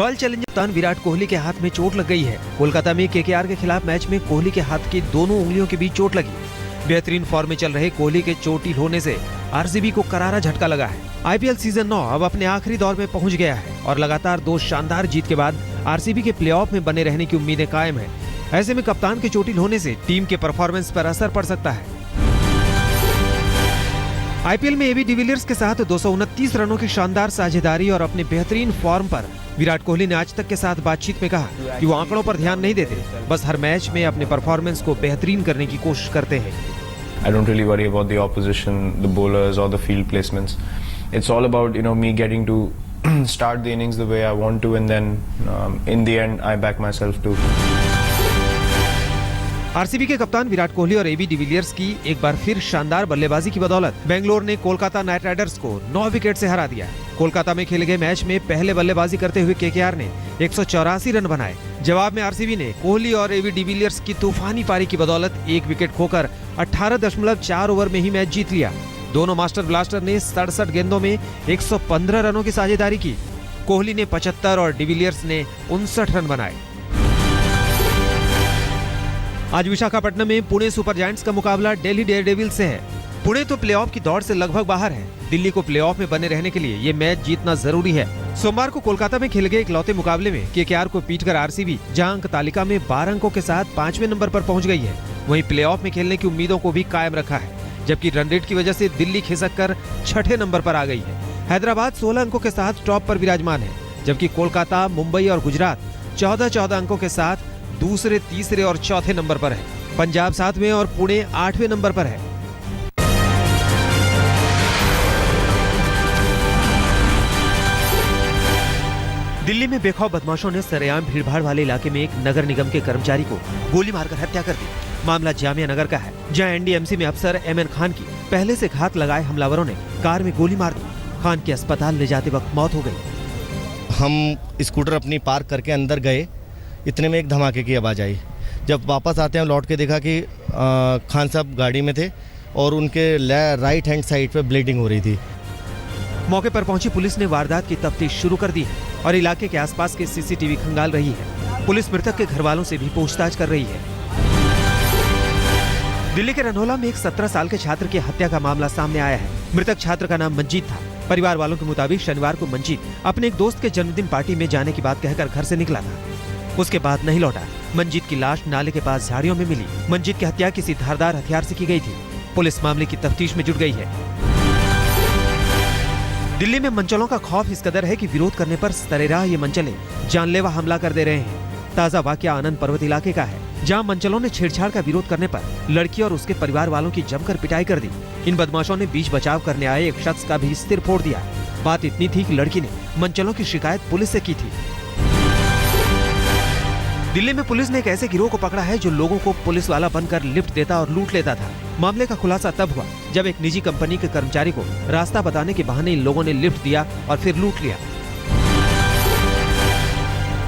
Royal Challengers कप्तान विराट कोहली के हाथ में चोट लग गई है। कोलकाता में केकेआर के खिलाफ मैच में कोहली के हाथ की दोनों उंगलियों के बीच चोट लगी। बेहतरीन फॉर्म में चल रहे कोहली के चोटिल होने से आरसीबी को करारा झटका लगा है। आईपीएल सीजन 9 अब अपने आखिरी दौर में पहुंच गया है और लगातार 2 शानदार जीत के बाद आरसीबी के प्लेऑफ में बने रहने की उम्मीदें कायम है। ऐसे में कप्तान के चोटिल होने से टीम के परफॉर्मेंस पर असर पड़ सकता है। आईपीएल में एबी डिविलियर्स के साथ 229 रनों की शानदार साझेदारी और अपने बेहतरीन फॉर्म पर विराट कोहली ने आज तक के साथ बातचीत में कहा कि वो आंकड़ों पर ध्यान नहीं देते, बस हर मैच में अपने परफॉर्मेंस को बेहतरीन करने की कोशिश करते हैं। I don't really worry about the opposition, the bowlers or the field placements. It's all about me getting to start the innings the way I want to, and then in the end I back myself too. RCB के कप्तान विराट कोहली और AB de Villiers की एक बार फिर शानदार बल्लेबाजी की बदौलत बेंगलोर ने कोलकाता नाइट राइडर्स को 9 विकेट से हरा दिया। कोलकाता में खेले गए मैच में पहले बल्लेबाजी करते हुए केकेआर ने 184 रन बनाए। जवाब में आरसीबी ने कोहली और एबी डिविलियर्स की तूफानी पारी की बदौलत 1 विकेट खोकर 18.4 ओवर में ही मैच जीत लिया। दोनों मास्टर ब्लास्टर ने 67 गेंदों में 115 रनों की साझेदारी की। कोहली ने 75 और डिविलियर्स ने 59 रन बनाए। आज विशाखापट्टनम में पुणे सुपर जायंट्स का मुकाबला दिल्ली डेयरडेविल्स से है। पुणे तो प्लेऑफ की दौड़ से लगभग बाहर है। दिल्ली को प्लेऑफ में बने रहने के लिए ये मैच जीतना जरूरी है। सोमवार को कोलकाता में खेले गए इकलौते मुकाबले में केकेआर को पीटकर आरसीबी जहां अंक तालिका में 12 अंकों के साथ 5वें नंबर पर पहुंच गई है, वहीं प्लेऑफ में खेलने की उम्मीदों को भी कायम रखा है। जबकि रन रेट की वजह से दिल्ली खिसक कर 6ठे नंबर पर आ गई है। हैदराबाद 16 अंकों के साथ टॉप पर विराजमान है, जबकि कोलकाता, मुंबई और गुजरात 14-14 अंकों के साथ दूसरे, तीसरे और चौथे नंबर पर है। पंजाब 7वें और पुणे 8वें नंबर पर है। दिल्ली में बेखौफ बदमाशों ने सरेआम भीड़भाड़ वाले इलाके में एक नगर निगम के कर्मचारी को गोली मारकर हत्या कर दी। मामला जामिया नगर का है, जहां एनडीएमसी में अफसर एमएन खान की पहले से घात लगाए हमलावरों ने कार में गोली मार दी। खान की अस्पताल ले जाते वक्त मौत हो गई। हम स्कूटर अपनी पार्क करके अंदर गए, इतने में एक धमाके की आवाज़ आई। जब वापस आते हैं लौट के देखा कि खान साहब गाड़ी में थे और उनके राइट हैंड साइड पे ब्लीडिंग हो रही थी। मौके पर पहुंची पुलिस ने वारदात की तफ्तीश शुरू कर दी है और इलाके के आसपास के सीसीटीवी खंगाल रही है। पुलिस मृतक के घर वालों से भी पूछताछ कर रही है। दिल्ली के रनौला में एक 17 साल के छात्र की हत्या का मामला सामने आया है। मृतक छात्र का नाम मंजीत था। परिवार वालों के मुताबिक शनिवार को मंजीत अपने एक दोस्त के जन्मदिन पार्टी में जाने की बात कहकर घर से निकला था। उसके बाद नहीं लौटा। मंजीत की लाश नाले के पास झाड़ियों में मिली। मंजीत की हत्या किसी धारदार हथियार से की गई थी। पुलिस मामले की तफ्तीश में जुट गई है। दिल्ली में मंचलों का खौफ इस कदर है कि विरोध करने पर सरेराह ये मंचले जानलेवा हमला कर दे रहे हैं। ताजा वाकया आनंद पर्वत इलाके का है, जहां मंचलों ने छेड़छाड़ का विरोध करने पर लड़की और उसके परिवार वालों की जमकर पिटाई कर दी। इन बदमाशों ने बीच बचाव करने आए एक शख्स का भी सिर फोड़ दिया। बात इतनी थी कि लड़की ने मंचलों की शिकायत पुलिस से की थी। दिल्ली में पुलिस ने एक ऐसे गिरोह को पकड़ा है जो लोगों को पुलिस वाला बनकर लिफ्ट देता और लूट लेता था। मामले का खुलासा तब हुआ जब एक निजी कंपनी के कर्मचारी को रास्ता बताने के बहाने इन लोगों ने लिफ्ट दिया और फिर लूट लिया।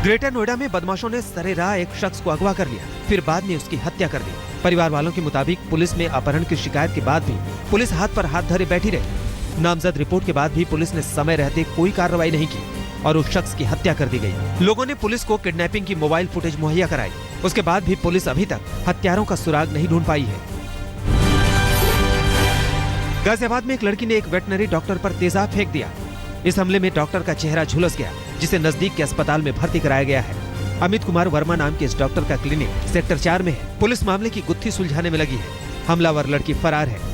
ग्रेटर नोएडा में बदमाशों ने सरेराह एक शख्स को अगवा कर लिया, फिर बाद में उसकी हत्या कर दी। परिवार वालों के मुताबिक पुलिस में अपहरण की शिकायत के बाद भी पुलिस हाथ पर हाथ धरे बैठी रही। नामजद रिपोर्ट के बाद भी पुलिस ने समय रहते कोई कार्रवाई नहीं की और उस शख्स की हत्या कर दी गई। लोगों ने पुलिस को किडनैपिंग की मोबाइल फुटेज मुहैया कराई। उसके बाद भी पुलिस अभी तक हत्यारों का सुराग नहीं ढूंढ पाई है। गाजियाबाद में एक लड़की ने एक वेटनरी डॉक्टर पर तेजाब फेंक दिया। इस हमले में डॉक्टर का चेहरा झुलस गया, जिसे नजदीक के अस्पताल में भर्ती कराया गया है। अमित कुमार वर्मा नाम के इस डॉक्टर का क्लिनिक सेक्टर 4 में है। पुलिस मामले की गुत्थी सुलझाने में लगी है। हमलावर लड़की फरार है।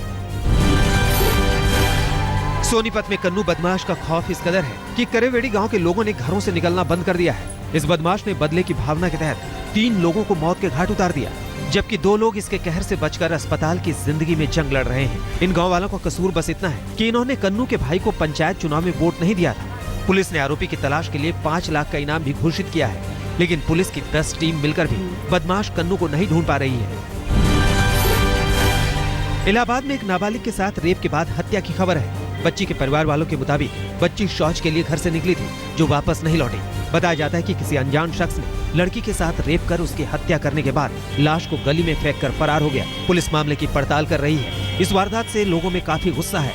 सोनीपत में कन्नू बदमाश का खौफ इस कदर है कि करेवेड़ी गांव के लोगों ने घरों से निकलना बंद कर दिया है। इस बदमाश ने बदले की भावना के तहत 3 लोगों को मौत के घाट उतार दिया, जबकि 2 लोग इसके कहर से बचकर अस्पताल की जिंदगी में जंग लड़ रहे हैं। इन गांव वालों का कसूर बस इतना है कि इन्होंने कन्नू के भाई को पंचायत चुनाव में वोट नहीं दिया था। पुलिस ने आरोपी की तलाश के लिए 5 लाख का इनाम भी घोषित किया है, लेकिन पुलिस की 10 टीम मिलकर भी बदमाश कन्नू को नहीं ढूंढ पा रही है। इलाहाबाद में एक नाबालिग के साथ रेप के बाद हत्या की खबर है। बच्ची के परिवार वालों के मुताबिक बच्ची शौच के लिए घर से निकली थी, जो वापस नहीं लौटी। बताया जाता है कि किसी अनजान शख्स ने लड़की के साथ रेप कर उसकी हत्या करने के बाद लाश को गली में फेंककर फरार हो गया। पुलिस मामले की पड़ताल कर रही है। इस वारदात से लोगों में काफी गुस्सा है।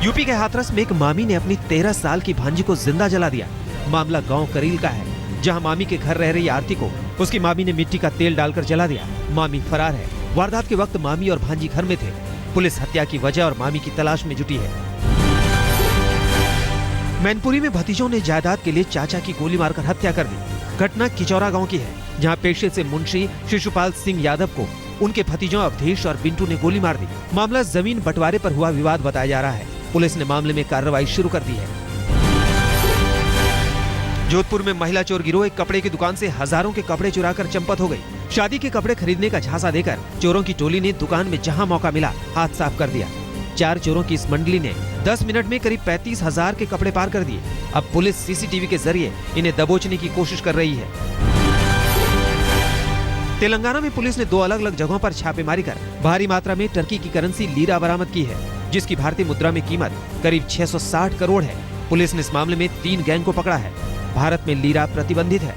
यूपी के हाथरस में एक मामी ने अपनी 13 साल की भांजी को जिंदा जला दिया। मामला गांव करील का है, जहां मामी के घर रह रही आरती को उसकी मामी ने मिट्टी का तेल डालकर जला दिया। मामी फरार है। वारदात के वक्त मामी और भांजी घर में थे। पुलिस हत्या की वजह और मामी की तलाश में जुटी है। मैनपुरी में भतीजों ने जायदाद के लिए चाचा की गोली मारकर हत्या कर दी। घटना किचौरा गांव की है, जहां पेशे से मुंशी शिशुपाल सिंह यादव को उनके भतीजों अवधेश और बिंटू ने गोली मार दी। मामला जमीन बंटवारे पर हुआ विवाद बताया जा रहा है। पुलिस ने मामले में कार्रवाई शुरू कर दी है। जोधपुर में महिला चोर गिरोह एक कपड़े की दुकान से हजारों के कपड़े चुराकर चंपत हो गई। शादी के कपड़े खरीदने का झांसा देकर चोरों की टोली ने दुकान में जहां मौका मिला हाथ साफ कर दिया। 4 चोरों की इस मंडली ने 10 मिनट में करीब 35,000 के कपड़े पार कर दिए। अब पुलिस सीसीटीवी के जरिए इन्हें दबोचने की कोशिश कर रही है। तेलंगाना में पुलिस ने 2 अलग-अलग जगहों पर छापेमारी कर भारी मात्रा में टर्की की करेंसी लीरा बरामद की है, जिसकी भारतीय मुद्रा में कीमत करीब 660 करोड़ है। पुलिस ने इस मामले में 3 गैंग को पकड़ा है। भारत में लीरा प्रतिबंधित है।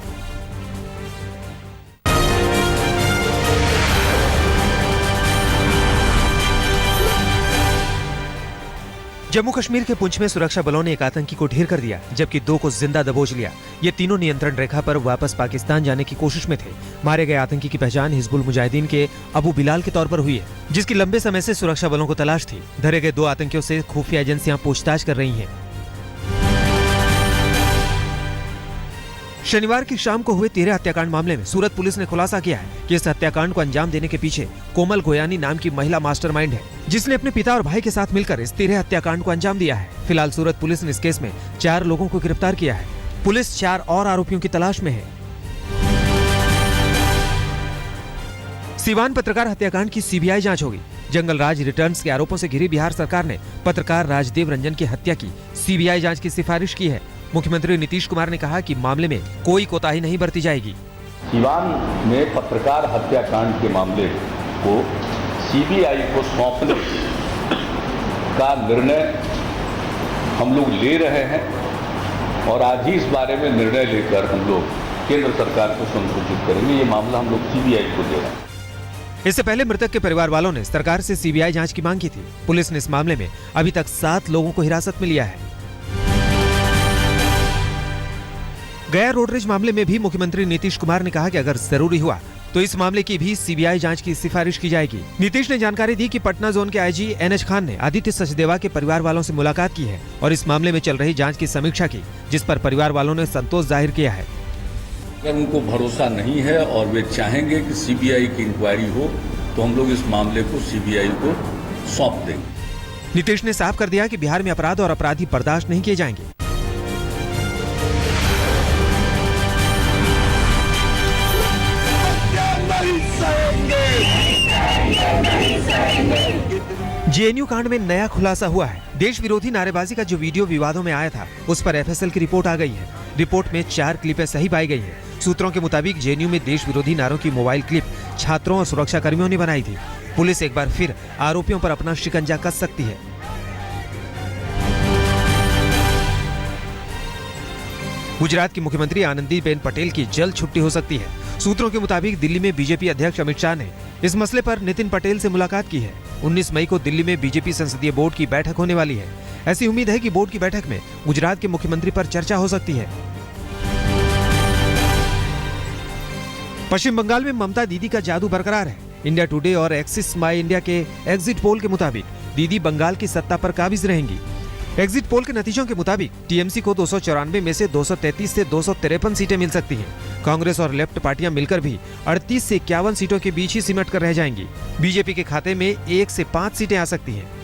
जम्मू कश्मीर के पुंछ में सुरक्षा बलों ने एक आतंकी को ढेर कर दिया, जबकि 2 को जिंदा दबोच लिया। ये तीनों नियंत्रण रेखा पर वापस पाकिस्तान जाने की कोशिश में थे। मारे गए आतंकी की पहचान हिजबुल मुजाहिदीन के अबू बिलाल के तौर पर हुई है, जिसकी लंबे समय से सुरक्षा बलों को तलाश थी। धरे गए 2 आतंकियों से खुफिया एजेंसियां पूछताछ कर रही हैं। शनिवार की शाम को हुए 13 हत्याकांड मामले में सूरत पुलिस ने खुलासा किया है कि इस हत्याकांड को अंजाम देने के पीछे कोमल गोयानी नाम की महिला मास्टरमाइंड है, जिसने अपने पिता और भाई के साथ मिलकर इस 13 हत्याकांड को अंजाम दिया है। फिलहाल सूरत पुलिस ने इस केस में 4 लोगों को गिरफ्तार किया है। पुलिस 4 और आरोपियों की तलाश में है। सीवान पत्रकार हत्याकांड की सीबीआई जांच होगी। जंगल राज रिटर्न्स के आरोपों से घिरी बिहार सरकार ने पत्रकार राजदेव रंजन की हत्या की सीबीआई जांच की सिफारिश की है। मुख्यमंत्री नीतीश कुमार ने कहा कि मामले में कोई कोताही नहीं बरती जाएगी। सीवान में पत्रकार हत्याकांड के मामले को सीबीआई को सौंपने का निर्णय हम लोग ले रहे हैं और आज ही इस बारे में निर्णय लेकर हम लोग केंद्र सरकार को संसूचित करेंगे। ये मामला हम लोग सीबीआई को दे रहे हैं। इससे पहले मृतक के परिवार वालों ने सरकार से सीबीआई जांच की मांग की थी। पुलिस ने इस मामले में अभी तक 7 लोगों को हिरासत में लिया है। गया रोडरेज मामले में भी मुख्यमंत्री नीतीश कुमार ने कहा कि अगर जरूरी हुआ तो इस मामले की भी सीबीआई जांच की सिफारिश की जाएगी। नीतीश ने जानकारी दी कि पटना जोन के आईजी एनएच खान ने आदित्य सचदेवा के परिवार वालों से मुलाकात की है और इस मामले में चल रही जांच की समीक्षा की, जिस पर परिवार वालों ने संतोष जाहिर किया है। अगर उनको भरोसा नहीं है और वे चाहेंगे कि सीबीआई की इंक्वायरी हो तो हम लोग इस मामले को सीबीआई को सौंप देंगे। नीतीश ने साफ कर दिया कि बिहार में अपराध और अपराधी बर्दाश्त नहीं किए जाएंगे। जेएनयू कांड में नया खुलासा हुआ है। देश विरोधी नारेबाजी का जो वीडियो विवादों में आया था, उस पर एफएसएल की रिपोर्ट आ गई है। रिपोर्ट में 4 क्लिपें सही पाई गई हैं। सूत्रों के मुताबिक जेएनयू में देश विरोधी नारों की मोबाइल क्लिप छात्रों और सुरक्षा कर्मियों ने बनाई थी। पुलिस एक बार फिर आरोपियों पर अपना शिकंजा कस सकती है। गुजरात की मुख्यमंत्री आनंदीबेन पटेल की जल्द छुट्टी हो सकती है। सूत्रों के मुताबिक दिल्ली में बीजेपी अध्यक्ष अमित शाह ने इस मसले पर नितिन पटेल से मुलाकात की है। 19 मई को दिल्ली में बीजेपी संसदीय बोर्ड की बैठक होने वाली है। ऐसी उम्मीद है कि बोर्ड की बैठक में गुजरात के मुख्यमंत्री पर चर्चा हो सकती है। पश्चिम बंगाल में ममता दीदी का जादू बरकरार है। इंडिया टुडे और एक्सिस माई इंडिया के एग्जिट पोल के मुताबिक दीदी बंगाल की सत्ता पर काबिज रहेंगी। एग्जिट पोल के नतीजों के मुताबिक टीएमसी को 294 में से 233 से 253 सीटें मिल सकती हैं। कांग्रेस और लेफ्ट पार्टियां मिलकर भी 38 से 51 सीटों के बीच ही सिमट कर रह जाएंगी। बीजेपी के खाते में 1 से 5 सीटें आ सकती हैं।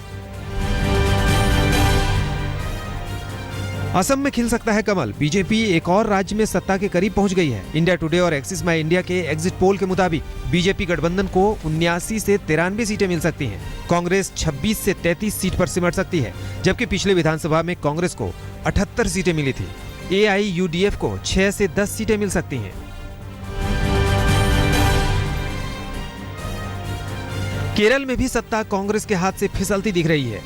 असम में खिल सकता है कमल। बीजेपी एक और राज्य में सत्ता के करीब पहुंच गई है। इंडिया टुडे और एक्सिस माई इंडिया के एग्जिट पोल के मुताबिक बीजेपी गठबंधन को 79 से 93 सीटें मिल सकती हैं। कांग्रेस 26 से 33 सीट पर सिमट सकती है, जबकि पिछले विधानसभा में कांग्रेस को 78 सीटें मिली थी। एआईयूडीएफ को 6 से 10 सीटें मिल सकती हैं। केरल में भी सत्ता कांग्रेस के हाथ से फिसलती दिख रही है।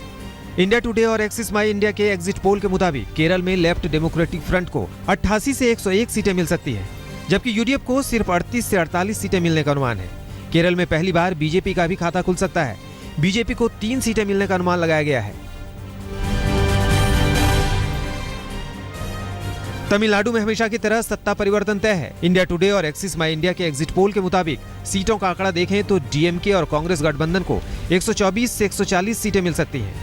इंडिया टुडे और एक्सिस माई इंडिया के एग्जिट पोल के मुताबिक केरल में लेफ्ट डेमोक्रेटिक फ्रंट को 88 से 101 सीटें मिल सकती हैं, जबकि यूडीएफ को सिर्फ 38 से 48 सीटें मिलने का अनुमान है। केरल में पहली बार बीजेपी का भी खाता खुल सकता है। बीजेपी को 3 सीटें मिलने का अनुमान लगाया गया है। तमिलनाडु में हमेशा की तरह सत्ता परिवर्तन तय है। इंडिया टुडे और एक्सिस माई इंडिया के एग्जिट पोल के मुताबिक सीटों का आंकड़ा देखें तो डीएमके और कांग्रेस गठबंधन को 124 से 140 सीटें मिल सकती हैं।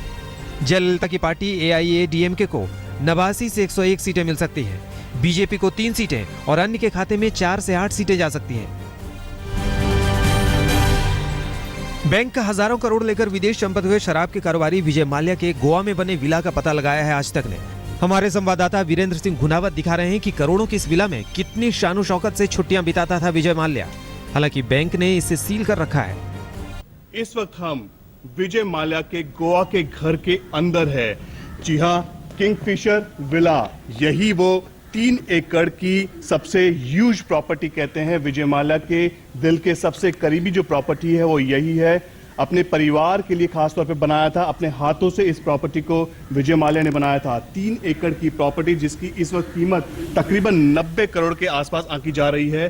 जयललिता की पार्टी एआईएडीएमके को 89 से 101 सीटें मिल सकती हैं। बीजेपी को 3 सीटें और अन्य के खाते में 4 से 8 सीटें जा सकती हैं। बैंक का हजारों करोड़ लेकर विदेश चंपत हुए शराब के कारोबारी विजय माल्या के गोवा में बने विला का पता लगाया है आज तक ने। हमारे संवाददाता वीरेंद्र सिंह घुनावत दिखा रहे हैं कि करोड़ों की इस विला में कितनी शानो शौकत से छुट्टियां बिताता था विजय माल्या। हालांकि बैंक ने इसे सील कर रखा है। इस वक्त हम विजय माल्या के गोवा के घर के अंदर है। जी हाँ, किंगफिशर विला, यही वो 3 एकड़ की सबसे ह्यूज प्रॉपर्टी कहते हैं। विजय माल्या के दिल के सबसे करीबी जो प्रॉपर्टी है वो यही है। अपने परिवार के लिए खास तौर पे बनाया था, अपने हाथों से इस प्रॉपर्टी को विजय माल्या ने बनाया था। 3 एकड़ की प्रॉपर्टी जिसकी इस वक्त कीमत तकरीबन 90 करोड़ के आसपास आंकी जा रही है।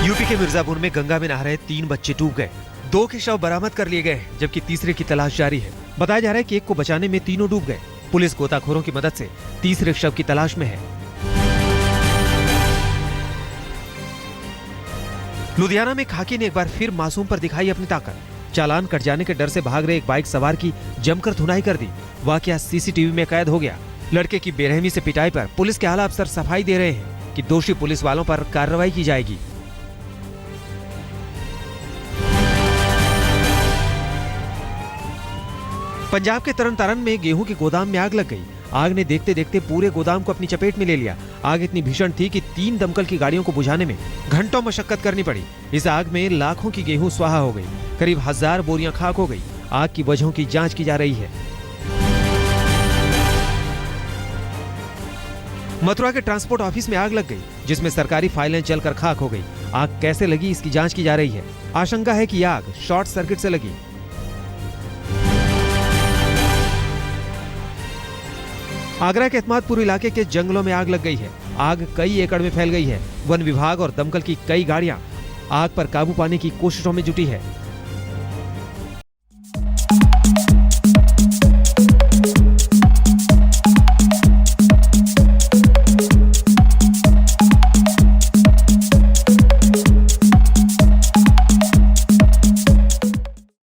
यूपी के मिर्जापुर में गंगा में नहा रहे 3 बच्चे डूब गए। 2 के शव बरामद कर लिए गए जबकि तीसरे की तलाश जारी है। बताया जा रहा है कि एक को बचाने में तीनों डूब गए। पुलिस गोताखोरों की मदद से तीसरे शव की तलाश में है। लुधियाना में खाकी ने एक बार फिर मासूम पर दिखाई अपनी ताकत। चालान कट जाने के डर से भाग रहे एक बाइक सवार की जमकर धुनाई कर दी। वाकया सीसीटीवी में कैद हो गया। लड़के की बेरहमी से पिटाई पर पुलिस के आला अफसर सफाई दे रहे हैं कि दोषी पुलिस वालों पर कार्रवाई की जाएगी। पंजाब के तरन तारण में गेहूं के गोदाम में आग लग गई। आग ने देखते देखते पूरे गोदाम को अपनी चपेट में ले लिया। आग इतनी भीषण थी कि 3 दमकल की गाड़ियों को बुझाने में घंटों मशक्कत करनी पड़ी। इस आग में लाखों की गेहूं स्वाहा हो गई। करीब 1000 बोरियां खाक हो गई। आग की वजहों की जांच की जा रही है। मथुरा के ट्रांसपोर्ट ऑफिस में आग लग गई जिसमें सरकारी फाइलें जलकर खाक हो गई। आग कैसे लगी इसकी जांच की जा रही है। आशंका है कि आग शॉर्ट सर्किट से लगी। आगरा के एतमादपुर इलाके के जंगलों में आग लग गई है। आग कई एकड़ में फैल गई है। वन विभाग और दमकल की कई गाड़ियां आग पर काबू पाने की कोशिशों में जुटी है।